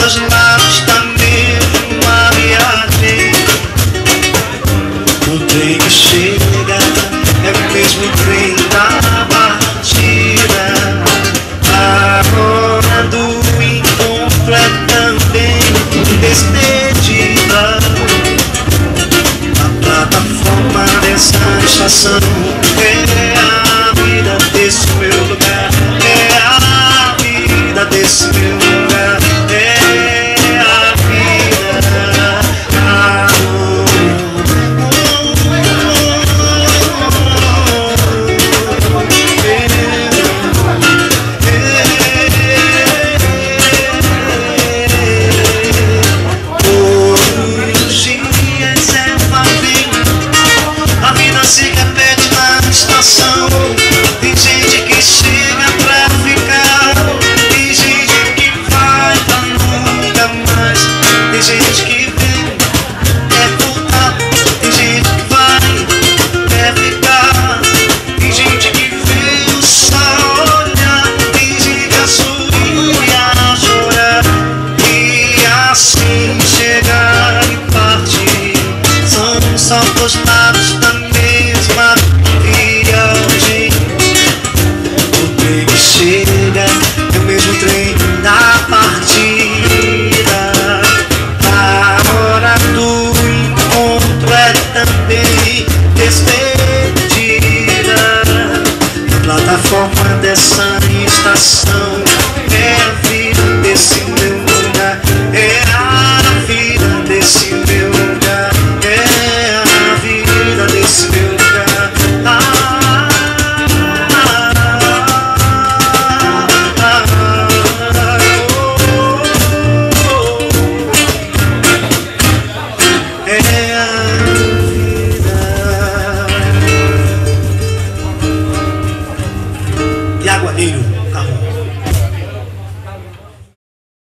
dos lados da mesma viagem. O trem que chega é o mesmo trem da partida. A hora do encontro é também despedida. A plataforma dessa estação é a vida desse meu lugar. É a vida desse meu lugar. É a vida. Todos os dias é fazendo. A vida se repete na estação. Tem gente que chega pra ficar, tem gente que vai pra nunca mais, tem gente que